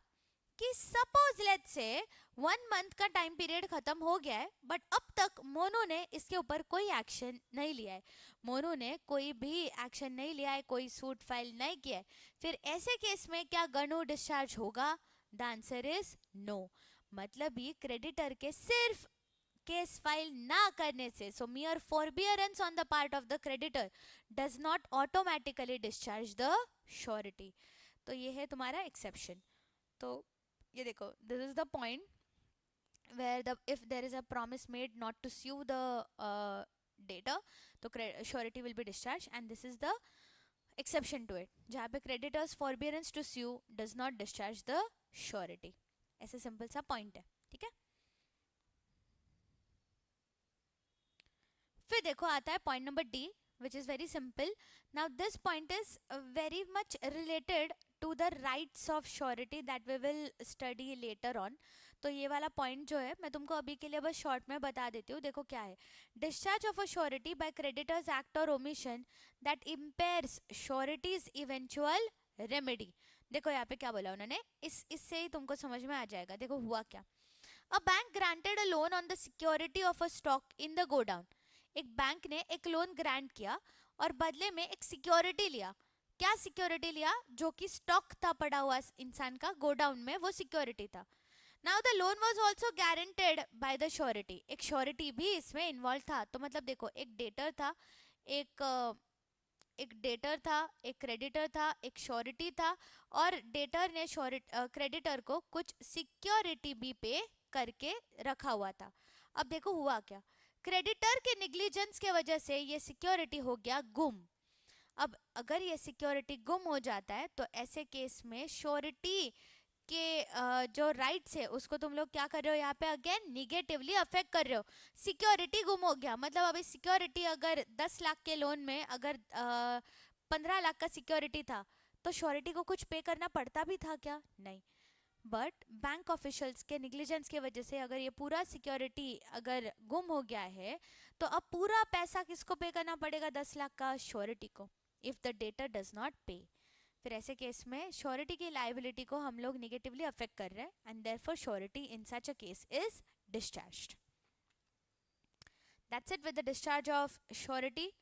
कि सपोज लेट्स से 1 month का टाइम पीरियड खत्म हो गया है बट अब तक मोनू ने इसके ऊपर कोई एक्शन नहीं लिया है, मोनू ने कोई भी एक्शन नहीं लिया है, कोई सूट फाइल नहीं किया है. फिर ऐसे केस में क्या गणु डिस्चार्ज होगा, द आंसर इज नो. मतलब ये क्रेडिटर के सिर्फ केस फाइल ना करने से, so mere forbearance on the part of the creditor does not automatically discharge the surety. तो ये है तुम्हारा एक्सेप्शन। तो ये देखो, this is the point where if there is a promise made not to sue the debtor, तो surety will be discharged, and this is the exception to it, जहाँ पे creditors forbearance to sue does not discharge the surety। ऐसे simple सा point है, ठीक है। फिर देखो आता है point number D, which is very simple. Now this point is very much related to the rights of surety that we will study later on. तो ये वाला पॉइंट जो है मैं तुमको अभी के लिए बस शॉर्ट में बता देती हूँ। देखो क्या है, discharge of a surety by creditor's act और omission that impairs surety's eventual remedy. देखो यहाँ पे क्या बोला उन्होंने, इससे ही तुमको समझ में आ जाएगा। देखो हुआ क्या, a bank granted a loan on the security of a stock in the godown. एक बैंक ने एक लोन ग्रांट किया और बदले में एक सिक्योरिटी लिया। क्या सिक्योरिटी लिया? जो कि स्टॉक था पड़ा हुआ इंसान का गोडाउन में, वो सिक्योरिटी था। Now the loan was also guaranteed by the surety. एक श्योरिटी भी इसमें इन्वॉल्व था। तो मतलब देखो, एक डेटर था, एक डेटर था, एक क्रेडिटर था, एक श्योरिटी था, और डेटर ने क्रेडिटर को कुछ सिक्योरिटी भी पे करके रखा हुआ था। अब देखो हुआ क्या, क्रेडिटर के नेग्लिजेंस के वजह से ये सिक्योरिटी हो गया गुम। अब अगर ये सिक्योरिटी गुम हो जाता है तो ऐसे केस में श्योरिटी के जो राइट्स है उसको तुम लोग क्या कर रहे हो, यहाँ पे अगेन निगेटिवली अफेक्ट कर रहे हो। सिक्योरिटी गुम हो गया, मतलब अभी सिक्योरिटी अगर 10 लाख के लोन में अगर 15 लाख का सिक्योरिटी था, तो श्योरिटी को कुछ पे करना पड़ता भी था क्या? नहीं। बट बैंक ऑफिशियल्स के निग्लिजेंस की वजह से अगर ये पूरा सिक्योरिटी अगर गुम हो गया है, तो अब पूरा पैसा किसको पे करना पड़ेगा? 10 लाख का श्योरिटी को, if the debtor does not पे। फिर ऐसे केस में श्योरिटी की लायबिलिटी को हम लोग निगेटिवली अफेक्ट कर रहे हैं, and therefore surety in such a case is discharged. That's it with the discharge of surety.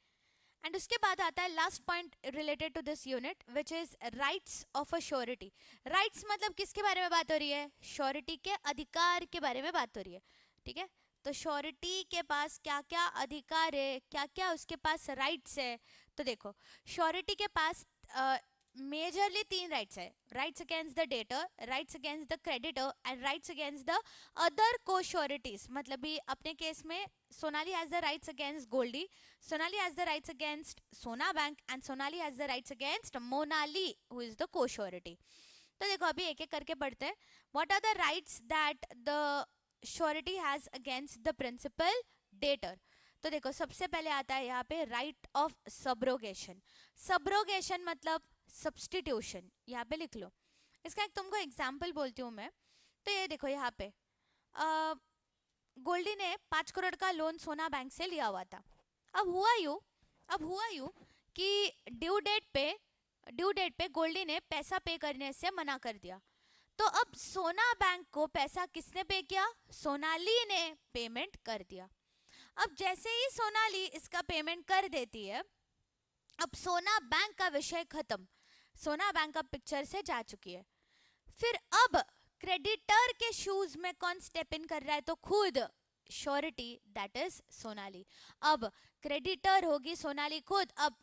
And उसके बाद आता है last point related to this unit, which is rights of a surety. Rights मतलब किसके बारे में बात हो रही है? श्योरिटी के अधिकार के बारे में बात हो रही है, ठीक है। तो श्योरिटी के पास क्या क्या अधिकार है, क्या क्या उसके पास राइट्स है? तो देखो, श्योरिटी के पास मेजरली 3 राइट्स है, rights against the debtor, rights against the creditor, and rights against the other co sureties. मतलब भी अपने केस में Sonali has the rights against Goldie, Sonali has the rights against Sona bank, and Sonali has the rights against Monali who is the co surety. तो देखो अभी एक एक करके पढ़ते हैं। What are the rights that the surety has against the principal debtor? तो देखो सबसे पहले आता है यहाँ पे राइट ऑफ सब्रोगेशन। सब्रोगेशन मतलब सब्सटीट्यूशन, यहाँ पे लिख लो। इसका एक तुमको एग्जाम्पल बोलती हूँ मैं। तो ये देखो यहाँ पे गोल्डी ने 5 करोड़ का लोन सोना बैंक से लिया हुआ था। अब हुआ यूं कि ड्यू डेट पे गोल्डी ने पैसा पे करने से मना कर दिया। तो अब सोना बैंक को पैसा किसने पे किया? सोनाली ने पेमेंट कर दिया। अब जैसे ही सोनाली इसका पेमेंट कर देती है, अब सोना बैंक का विषय खत्म, सोना बैंक अब पिक्चर से जा चुकी है। फिर अब क्रेडिटर के शूज में कौन स्टेप इन कर रहा है? तो खुद श्योरिटी, दैट इज सोनाली। अब क्रेडिटर होगी सोनाली खुद। अब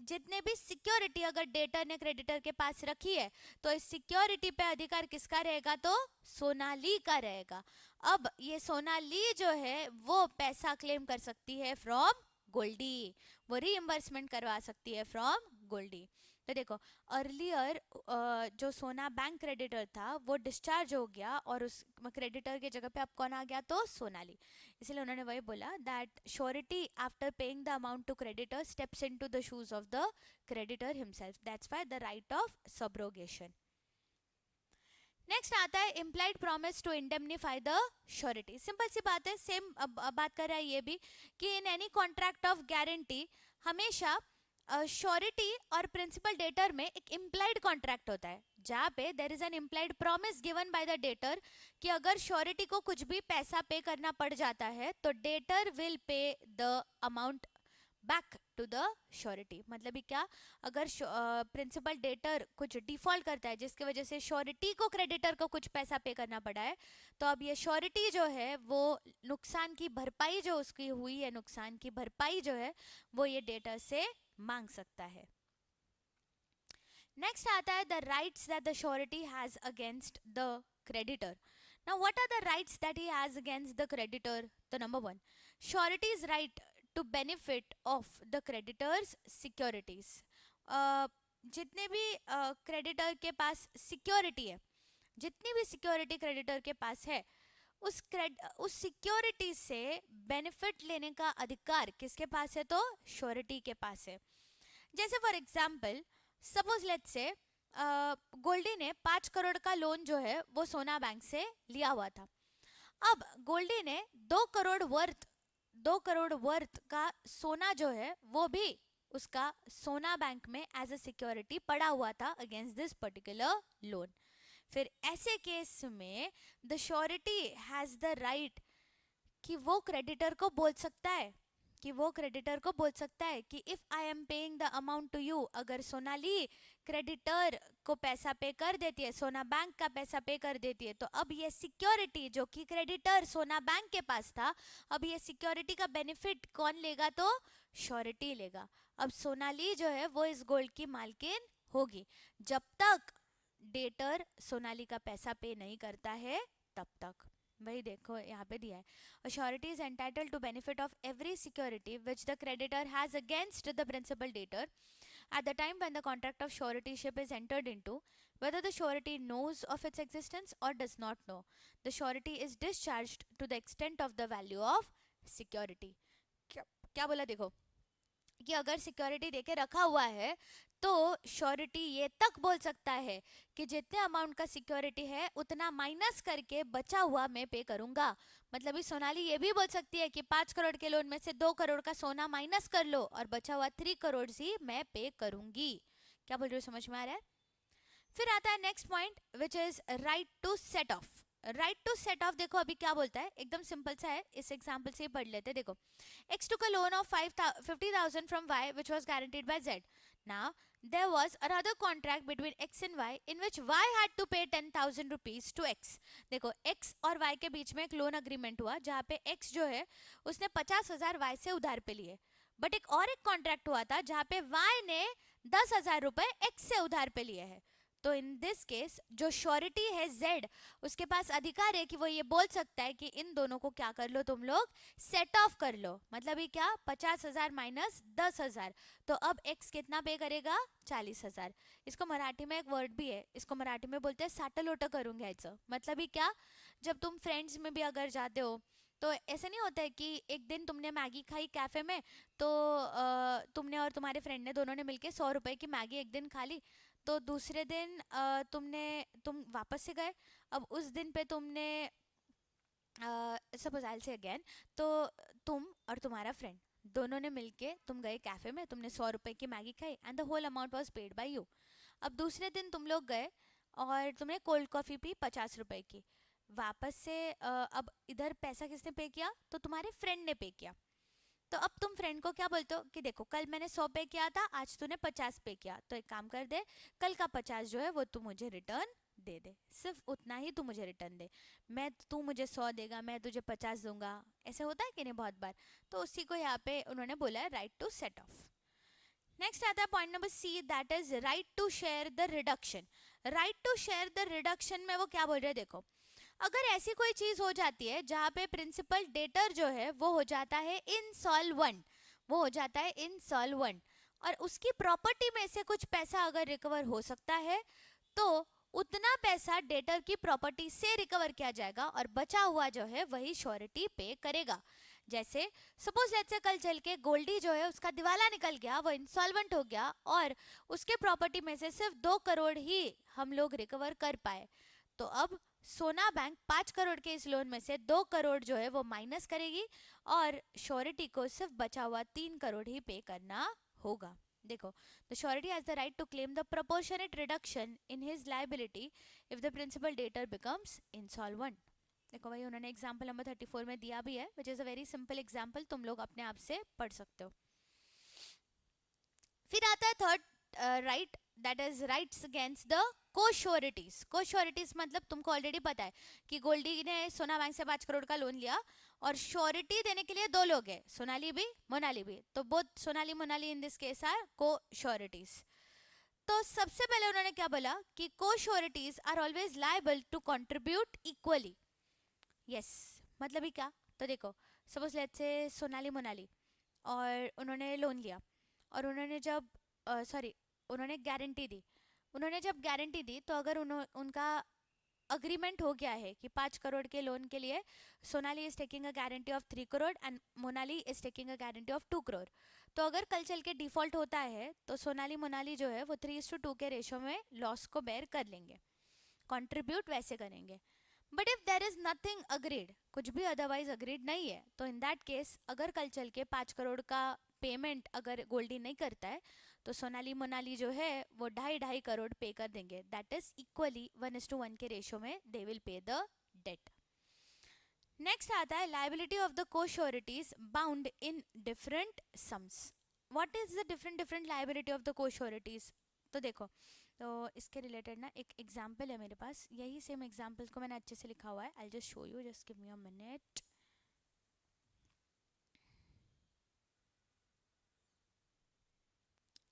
जितने भी सिक्योरिटी अगर डेटर ने क्रेडिटर के पास रखी है, तो इस सिक्योरिटी पे अधिकार किसका रहेगा? तो सोनाली का रहेगा। अब ये सोनाली जो है वो पैसा क्लेम कर सकती है फ्रॉम गोल्डी, वो रीइंबर्समेंट करवा सकती है फ्रॉम गोल्डी। तो देखो अर्लियर जो सोना बैंक क्रेडिटर था वो डिस्चार्ज हो गया और उस क्रेडिटर के जगह पे अब कौन आ गया? तो सोनाली। इसलिए उन्होंने वही बोला that surety after paying the amount to creditor steps into the shoes of the creditor himself, that's why the right of subrogation. Next आता है implied promise to indemnify the surety. Simple सी बात है, सेम बात कर रहा है ये भी कि in any contract of guarantee हमेशा श्योरिटी और प्रिंसिपल डेटर में एक इम्प्लाइड कॉन्ट्रैक्ट होता है, जहाँ पे there is an implied promise given by the debtor कि अगर श्योरिटी को कुछ भी पैसा पे करना पड़ जाता है तो debtor will pay the amount back to the surety. मतलब ये क्या, अगर प्रिंसिपल डेटर कुछ डिफॉल्ट करता है जिसकी वजह से श्योरिटी को क्रेडिटर को कुछ पैसा पे करना पड़ा है, तो अब ये श्योरिटी जो है वो नुकसान की भरपाई जो उसकी हुई है, नुकसान की भरपाई जो है वो ये डेटर से मांग सकता है। नेक्स्ट आता है the rights that the surety has against the creditor. Now what are the rights that he has against the creditor? तो number one, sureties right to benefit of the creditors securities. जितने भी creditor के पास security है, जितनी भी security creditor के पास है, उस सिक्योरिटी से बेनिफिट लेने का अधिकार किसके पास है? तो श्योरिटी के पास है। जैसे फॉर एग्जाम्पल, सपोज लेट्स से गोल्डी ने 5 करोड़ का लोन जो है वो सोना बैंक से लिया हुआ था। अब गोल्डी ने 2 करोड़ वर्थ का सोना जो है वो भी उसका सोना बैंक में एज अ सिक्योरिटी पड़ा हुआ था अगेंस्ट दिस पर्टिकुलर लोन। फिर ऐसे केस में the surety has the right कि वो क्रेडिटर को बोल सकता है, कि if I am paying the amount to you, अगर सोनाली क्रेडिटर को पैसा पे कर देती है, सोना बैंक का पैसा पे कर देती है, तो अब ये सिक्योरिटी जो कि क्रेडिटर सोना बैंक के पास था, अब ये सिक्योरिटी का बेनिफिट कौन लेगा? तो श्योरिटी लेगा। अब सोनाली जो है वो इस गोल्ड की मालकिन होगी जब तक डेटर सोनाली का पैसा पे नहीं करता है, तब तक। वही देखो यहाँ पे दिया है, a surety is entitled to benefit of every security which the creditor has against the principal debtor at the time when the contract of suretyship is entered into, whether the surety knows of its existence or does not know. The surety is discharged to the extent of the value of security. क्या क्या बोला देखो, कि अगर security देके रखा हुआ है तो श्योरिटी ये तक बोल सकता है कि जितने अमाउंट का सिक्योरिटी है उतना माइनस करके बचा हुआ मैं पे करूंगा। मतलब इस सोनाली ये भी बोल सकती है कि 5 करोड़ के लोन में से 2 करोड़ का सोना माइनस कर लो और बचा हुआ 3 करोड़ ही मैं पे करूंगी। क्या बोल रही हूँ, समझ में आ रहा है? फिर आता है next point which is right to set off. Right to set off देखो अभी क्या बोलता है, एकदम सिंपल सा है, इस एग्जांपल से ही पढ़ लेते हैं। देखो, x took a loan of 50,000 from y which was guaranteed by z. Now there was another contract between x and y in which y had to pay 10,000 rupees to x. देखो x और y के बीच में एक loan agreement हुआ जहाँ पे x जो है उसने 50,000 y से उधार पे लिए, बट एक कॉन्ट्रैक्ट हुआ था जहाँ पे y ने 10,000 रुपए x से उधार पे लिए हैं। तो इन दिस केस जो श्योरिटी है z, उसके पास अधिकार है कि वो ये बोल सकता है कि इन दोनों को क्या कर लो, तुम लोग सेट ऑफ कर लो। मतलब ये क्या, 50,000 माइनस 10,000, तो अब x कितना पे करेगा? 40,000। इसको मराठी में एक वर्ड भी है, इसको मराठी में बोलते हैं साटं लोटं करून घ्यायचं। मतलब ये क्या, जब तुम फ्रेंड्स में भी अगर जाते हो तो ऐसा नहीं होता है कि एक दिन तुमने मैगी खाई कैफे में, तो तुमने और तुम्हारे फ्रेंड ने दोनों ने मिलके 100 रुपए की मैगी एक दिन खा ली, तो दूसरे दिन तुम वापस से गए, अब उस दिन पे तुमने सपोज आई से अगेन, तो तुम और तुम्हारा फ्रेंड दोनों ने मिलके तुम गए कैफे में, तुमने 100 रुपए की मैगी खाई and the whole amount was paid by you. अब दूसरे दिन तुम लोग गए और तुमने कोल्ड कॉफ़ी पी 50 रुपए की, वापस से अब इधर पैसा किसने पे किया? तो तुम्हारे फ्रेंड ने पे किया। तो अब तुम फ्रेंड को क्या बोलते हो कि देखो कल मैंने 100 पे किया था, आज तूने 50 पे किया, तो एक काम कर दे, कल का 50 जो है वो तू मुझे रिटर्न दे दे, सिर्फ उतना ही तू मुझे रिटर्न दे। तू मुझे 100 देगा, मैं तुझे 50 दूंगा, ऐसे होता है कि नहीं बहुत बार। तो उसी को यहाँ पे उन्होंने बोला है right to set off. Next आता है point number C, that is right to share the reduction. Right to share the reduction में वो क्या बोल रहे हैं देखो, अगर ऐसी कोई चीज हो जाती है जहाँ पे प्रिंसिपल डेटर जो है वो हो जाता है इंसॉल्वेंट, और उसकी प्रॉपर्टी में से कुछ पैसा अगर रिकवर हो सकता है, तो उतना पैसा डेटर की प्रॉपर्टी से रिकवर किया जाएगा और बचा हुआ जो है वही श्योरिटी पे करेगा। जैसे सपोज लेट्स से कल चल के गोल्डी जो है उसका दिवाला निकल गया, वो इंसॉल्वेंट हो गया और उसके प्रॉपर्टी में से सिर्फ 2 करोड़ ही हम लोग रिकवर कर पाए, तो अब सोना बैंक 5 करोड़ के इस लोन में से 2 करोड़ जो है वो माइनस करेगी और श्योरिटी को सिर्फ बचा हुआ 3 करोड़ ही पे करना होगा। देखो, the surety has the right to claim the proportionate reduction in his liability if the principal debtor becomes insolvent. देखो भाई उन्होंने एग्जांपल नंबर 34 में दिया भी है, which is a very simple example, तुम लोग अपने आप से पढ़ सकते हो। फिर आता है third right, that is rights against the co sureties. को श्योरिटीज मतलब तुमको ऑलरेडी पता है कि गोल्डी ने सोना बैंक से 5 करोड़ का लोन लिया और श्योरिटी देने के लिए दो लोग हैं, सोनाली भी मोनाली भी, तो both Sonali Monali in this case are co sureties. तो सबसे पहले उन्होंने क्या बोला कि co sureties are always liable to contribute equally. Yes, मतलब ही क्या, तो देखो सपोज लेट्स से सोनाली मोनाली और उन्होंने लोन लिया और उन्होंने जब सॉरी उन्होंने गारंटी दी। उन्होंने जब गारंटी दी तो अगर उनका अग्रीमेंट हो गया है कि 5 करोड़ के लोन के लिए Sonali is taking a guarantee of 3 crore and Monali is taking a guarantee of 2 crore, तो अगर कल चल के डिफॉल्ट होता है तो सोनाली मोनाली जो है वो 3:2 के रेशो में लॉस को बेयर कर लेंगे, कंट्रीब्यूट वैसे करेंगे। But if there is nothing agreed, कुछ भी अदरवाइज अग्रीड नहीं है, तो इन दैट केस अगर कल चल के 5 करोड़ का पेमेंट अगर गोल्डी नहीं करता है तो सोनाली मोनाली जो है वो 2.5 करोड़ पे कर देंगे, दैट इज इक्वली 1:1 के रेशो में they will pay the debt. Next आता है liability of the co sureties bound in different sums. What is the different different liability of the co sureties, तो देखो तो इसके रिलेटेड ना एक एग्जाम्पल है मेरे पास, यही सेम एग्जाम्पल को मैंने अच्छे से लिखा हुआ है, I just show you, just give me a minute.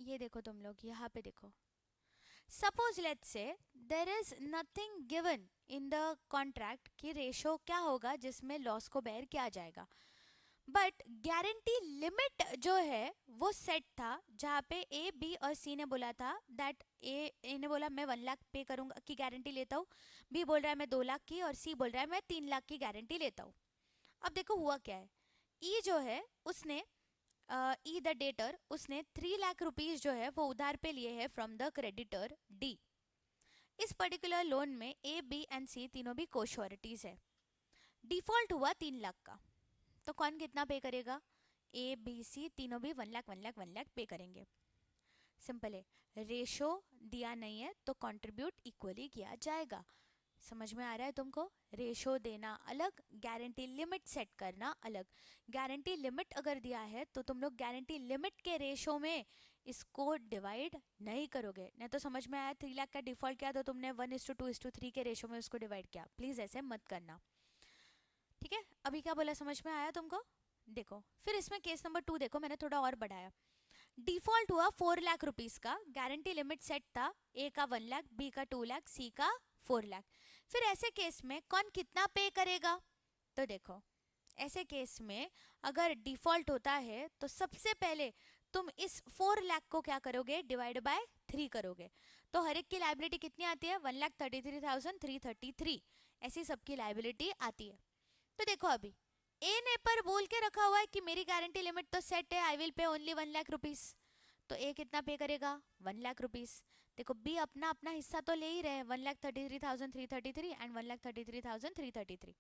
ये देखो तुम लोग यहाँ पे देखो, सपोज लेट्स से there is nothing given in the contract कि रेशो क्या होगा जिसमें लॉस को बेयर किया जाएगा, बट गारंटी लिमिट जो है वो सेट था, जहाँ पे ए बी और सी ने बोला था दैट ए ने बोला मैं 1 लाख पे करूंगा की गारंटी लेता हूँ, बी बोल रहा है मैं 2 लाख की, और सी बोल रहा है मैं 3 लाख की गारंटी लेता हूँ। अब देखो हुआ क्या है, ई जो है उसने ई द डेटर उसने 3 लाख रुपीज जो है वो उधार पे लिए है फ्रॉम द क्रेडिटर डी। इस पर्टिकुलर लोन में ए बी एंड सी तीनों भी को श्योरिटीज है। डिफॉल्ट हुआ 3 लाख का, तो कौन कितना पे करेगा, ए बी सी तीनों भी 1 लाख 1 लाख 1 लाख पे करेंगे। सिंपल है, रेशो दिया नहीं है तो कंट्रीब्यूट इक्वली किया जाएगा। समझ में आ रहा है तुमको, रेशो देना अलग, गारंटी लिमिट सेट करना अलग। गारंटी लिमिट अगर दिया है तो तुम लोग गारंटी लिमिट के रेशो में इसको डिवाइड नहीं करोगे, नहीं तो समझ में आया 3 लाख का डिफॉल्ट किया तो तुमने 1:2:3 के रेशो में उसको डिवाइड किया, प्लीज ऐसे मत करना, ठीक है। अभी क्या बोला समझ में आया तुमको, देखो फिर इसमें केस नंबर 2 देखो, मैंने थोड़ा और बढ़ाया। डिफॉल्ट हुआ 4 लाख रुपीज का, गारंटी लिमिट सेट था, ए का 1 लाख, बी का 2 लाख, सी का 4 लाख। फिर ऐसे केस में कौन कितना पे करेगा, तो देखो ऐसे केस में अगर डिफॉल्ट होता है तो सबसे पहले तुम इस 4 लाख को क्या करोगे, डिवाइड बाय 3 करोगे, तो हर एक की लाइबिलिटी कितनी आती है, 1,33,333, ऐसी सबकी लाइबिलिटी आती है। तो देखो अभी ए ने पर बोल के रखा हुआ है कि मेरी गारंटी लिमिट तो सेट है, आई विल पे ओनली 1 लाख रुपीज, तो ए कितना पे करेगा, 1 लाख रुपीज। देखो बी अपना अपना हिस्सा तो ले ही रहे, 1,33,333 एंड 1,33,333,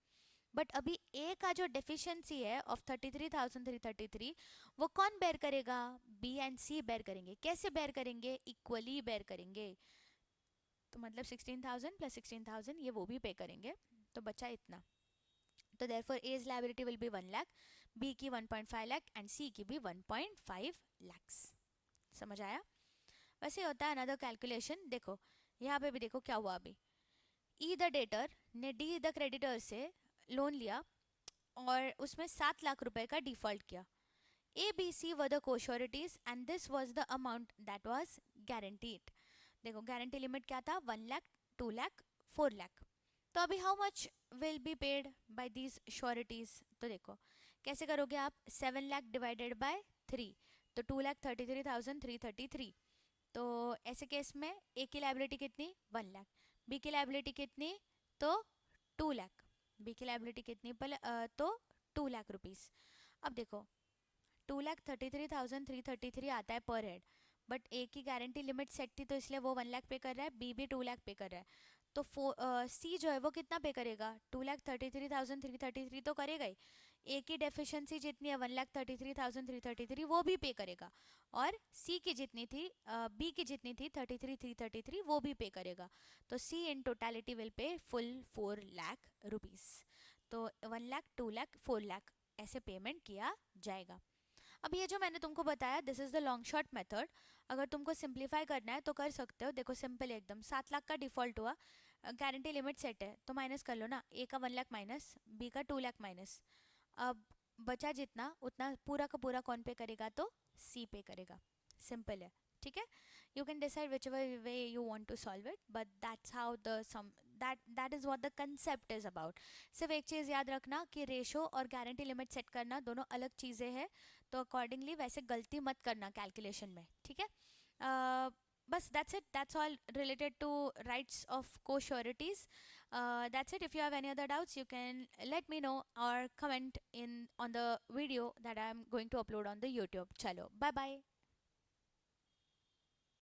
बट अभी ए का जो डेफिशिएंसी है ऑफ 33,333 वो कौन बेयर करेगा, बी एंड सी बेयर करेंगे। कैसे बेयर करेंगे, इक्वली बेयर करेंगे, तो मतलब 16,000 प्लस 16,000 ये वो भी पे करेंगे, तो बचा इतना। तो therefore A's liability will be 1 lakh, B की 1.5 लाख एंड सी की भी 1.5 लैक्स। समझ आया। वैसे होता है अनदर कैलकुलेशन, देखो यहाँ पे भी देखो क्या हुआ अभी, ई द डेटर ने डी द क्रेडिटर से लोन लिया और उसमें 7 लाख रुपए का डिफॉल्ट किया। A B C were the cosureties and this was the amount that was guaranteed. देखो गारंटी लिमिट क्या था, 1 लाख, 2 लाख, 4 लाख। तो अभी how much will be paid by these sureties, तो देखो कैसे करोगे आप, 7 लाख डिवाइडेड बाय 3, तो 2,33,333। तो ऐसे केस में ए की लाइबिलिटी कितनी, 1 लाख, बी की लाइबिलिटी कितनी, तो 2 लाख, बी की लाइबिलिटी कितनी तो 2 लाख रुपीज। अब देखो 2,33,333 आता है पर हेड, बट ए की गारंटी लिमिट सेट थी तो इसलिए वो 1 लाख पे कर रहा है, बी भी 2 लाख पे कर रहा है, तो सी जो है वो कितना पे करेगा, 2,33,333 तो करेगा ही, ए की डेफिशिएंसी जितनी है 1,33,333 वो भी पे करेगा, और सी की जितनी थी बी की जितनी थी 33,333 वो भी पे करेगा, तो C in totality will pay full 4 lakh rupees. तो 1 लाख, 2 लाख, 4 लाख ऐसे पेमेंट किया जाएगा। अब ये जो मैंने तुमको बताया, this is the long shot method. अगर तुमको सिंप्लीफाई करना है तो कर सकते हो। देखो सिंपल है एकदम, 7 लाख का डिफॉल्ट हुआ, गारंटी लिमिट सेट है तो माइनस कर लो ना, ए का 1 लाख माइनस, बी का 2 लाख माइनस। अब बचा जितना उतना पूरा का पूरा कौन पे करेगा, तो सी पे करेगा। सिंपल है, ठीक है। You can decide whichever way you want to solve it, but that's how the sum, that is what the concept is about. सिर्फ एक चीज़ याद रखना कि रेशो और गारंटी लिमिट सेट करना दोनों अलग चीज़ें हैं, तो अकॉर्डिंगली वैसे गलती मत करना कैलकुलेशन में, ठीक है। बस that's it, that's all related to rights of co sureties. That's it. If you have any other doubts, you can let me know or comment in on the video that I'm going to upload on the YouTube. Chalo, bye bye.